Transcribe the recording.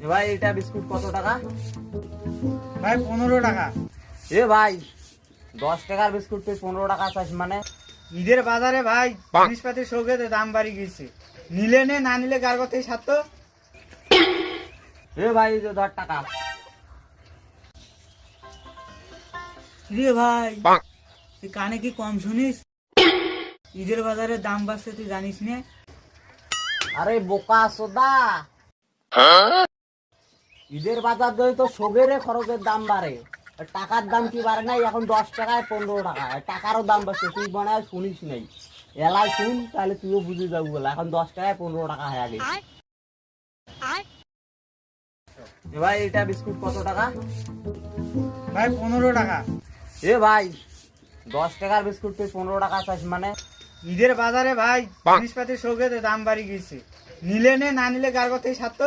এ ভাই এটা বিস্কুট কত টাকা? ভাই 15 টাকা। এ ভাই 10 টাকার বিস্কুট তুই 15 টাকা চাস মানে? ঈদের বাজারে ভাই জিনিসপাতির সৌগাতে দাম বাড়ি গেছে, নিলে নে, না নিলে কার কথাই সাথ। এ ভাই এই যে 10 টাকা। রে ভাই তুই কানে কি কম শুনিস? ঈদের বাজারে দাম বাড়ছে তুই জানিস না? আরে বোকা সোদা, ঈদের বাজার ধরে তো সবেরে খরচের দাম বাড়ে, আর টাকার দাম কি বাড়ে নাই? এখন 10 টাকায় 15 টাকা, আর টাকারও দাম বাড়ছে, তুই মনে হয় শুনিস নাই। এলাই শুন তাহলে তুইও বুঝে যাবো বলে, এখন 10 টাকায় 15 টাকা হয়ে গেছে। এ ভাই এটা বিস্কুট কত টাকা? ভাই 15 টাকা। এ ভাই 10 টাকার বিস্কুট তুই 15 টাকা চাস মানে? ঈদের বাজারে ভাই জিনিসপাতির সৌগাতে দাম বাড়ি গেছে, নিলে নে, না নিলে কার কথাই সাথ।